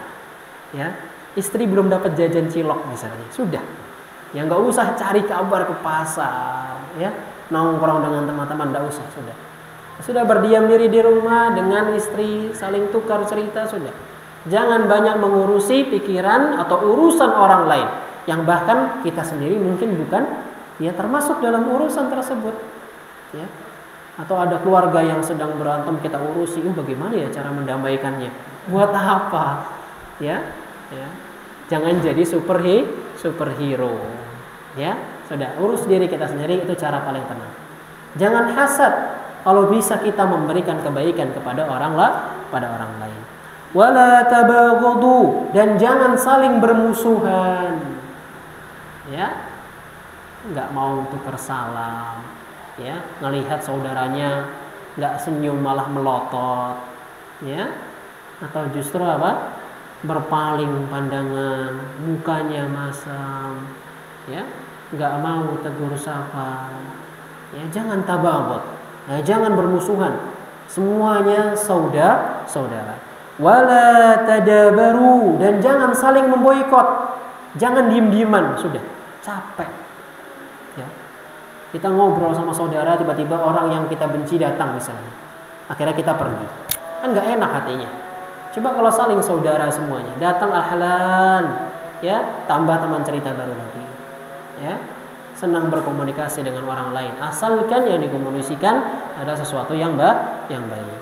Ya, istri belum dapat jajan cilok misalnya. Sudah. Ya, nggak usah cari kabar ke pasar, ya, nongkrong dengan teman-teman, nggak usah. Sudah berdiam diri di rumah dengan istri, saling tukar cerita, sudah. Jangan banyak mengurusi pikiran atau urusan orang lain yang bahkan kita sendiri mungkin bukan ya termasuk dalam urusan tersebut. Ya. Atau ada keluarga yang sedang berantem kita urusi, bagaimana ya cara mendamaikannya? Buat apa? Ya. Jangan jadi superhero. Ya, sudah urus diri kita sendiri, itu cara paling tenang. Jangan hasad kalau bisa kita memberikan kebaikan kepada orang lain. Wala tabaghadu, dan jangan saling bermusuhan. Ya. Enggak mau tukar salam, ya, ngelihat saudaranya enggak senyum malah melotot, ya. Atau justru apa? Berpaling pandangan, mukanya masam, ya. Enggak mau tegur sapa. Ya, jangan tabaghud. Ya, jangan bermusuhan. Semuanya saudara. Wala tadabaru, dan jangan saling memboikot. Jangan diem-dieman, sudah capek. Ya. Kita ngobrol sama saudara, tiba-tiba orang yang kita benci datang misalnya. Akhirnya kita pergi. Kan enggak enak hatinya. Coba kalau saling saudara semuanya, datang ahlan, ya, tambah teman cerita baru lagi. Ya. Senang berkomunikasi dengan orang lain, asalkan yang dikomunikasikan ada sesuatu yang baik.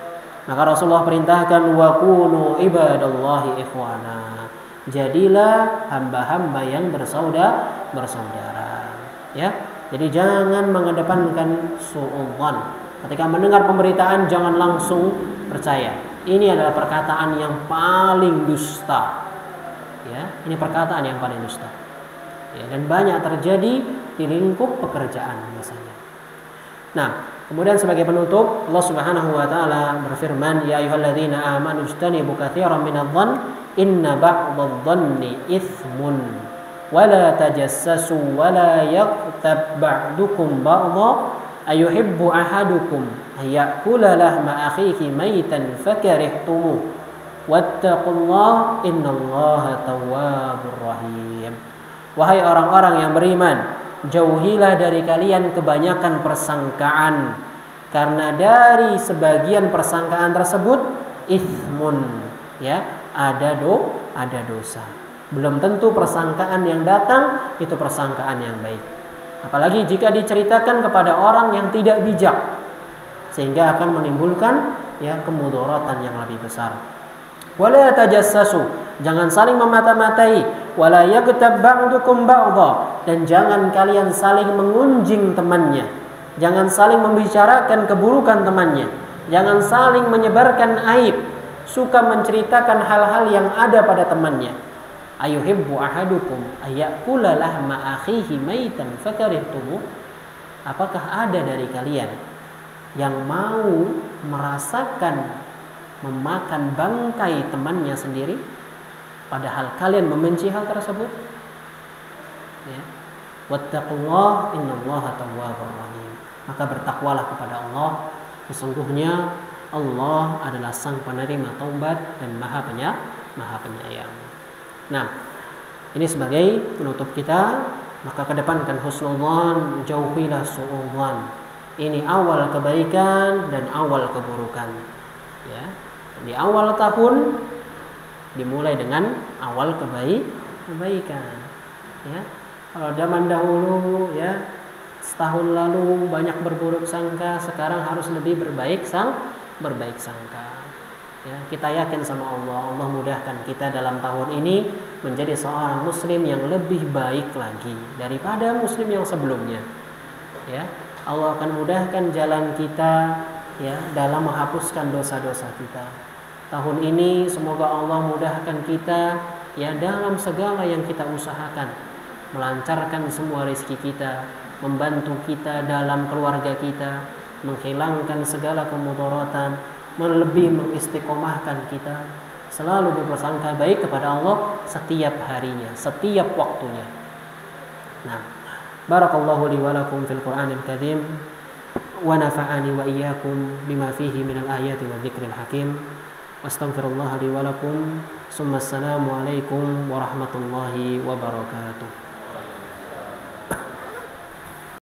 Maka Rasulullah perintahkan wa kunu ibadallahi ikhwana. Jadilah hamba-hamba yang bersaudara. Ya. Jadi jangan mengedepankan su'udzon. Ketika mendengar pemberitaan jangan langsung percaya. Ini adalah perkataan yang paling dusta. Ya, ini perkataan yang paling dusta. Ya, dan banyak terjadi di lingkup pekerjaan misalnya. Nah, kemudian sebagai penutup Allah Subhanahu wa taala berfirman, ya ayyuhalladzina amanu ijtanibu katsiran minadh-dhann inna ba'dadh-dhanni itsmun wa la tajassasu wa la yaghtab ba'dukum ba'dha ayuhibbu ahadukum ayyakula lahma akhihi maitan fakarihtumuh wattaqullaha innallaha tawwabur rahim. Wahai orang-orang yang beriman, jauhilah dari kalian kebanyakan persangkaan, karena dari sebagian persangkaan tersebut itsmun, ya, ada dosa. Belum tentu persangkaan yang datang itu persangkaan yang baik. Apalagi jika diceritakan kepada orang yang tidak bijak, sehingga akan menimbulkan ya kemudaratan yang lebih besar. Wala tajassasu, jangan saling memata-matai. Wala yaghtab ba'dukum ba'dha, dan jangan kalian saling mengunjing temannya. Jangan saling membicarakan keburukan temannya. Jangan saling menyebarkan aib, suka menceritakan hal-hal yang ada pada temannya. Ayuhibbu ahadukum ayyakula lahma akhihi maitan fakarihtumuh. Apakah ada dari kalian yang mau merasakan memakan bangkai temannya sendiri, padahal kalian membenci hal tersebut? Ya. Wattaqullaha innallaha tawwabur rahim. Maka bertakwalah kepada Allah, sesungguhnya Allah adalah Sang penerima taubat dan Maha Penyayang. Nah, ini sebagai penutup kita. Maka kedepankan husnudzan, jauhilah su'udzan. Ini awal kebaikan dan awal keburukan. Ya. Di awal tahun dimulai dengan awal kebaikan. Ya. Kalau zaman dahulu, ya, setahun lalu banyak berburuk sangka, sekarang harus lebih berbaik sangka. Ya, kita yakin sama Allah, Allah mudahkan kita dalam tahun ini menjadi seorang muslim yang lebih baik lagi daripada muslim yang sebelumnya. Ya, Allah akan mudahkan jalan kita, ya, dalam menghapuskan dosa-dosa kita. Tahun ini semoga Allah mudahkan kita, ya, dalam segala yang kita usahakan, melancarkan semua rezeki kita, membantu kita dalam keluarga kita, menghilangkan segala kemudaratan, lebih mengistiqomahkan kita selalu berprasangka baik kepada Allah setiap harinya, setiap waktunya. Nah, barakallahu li wa lakum fil Qur'anil karim wa nafa'ani wa iyyakum bima fihi minal ayati wa dzikril hakim. Astaghfirullah li wa lakum. Assalamu alaikum warahmatullahi wabarakatuh.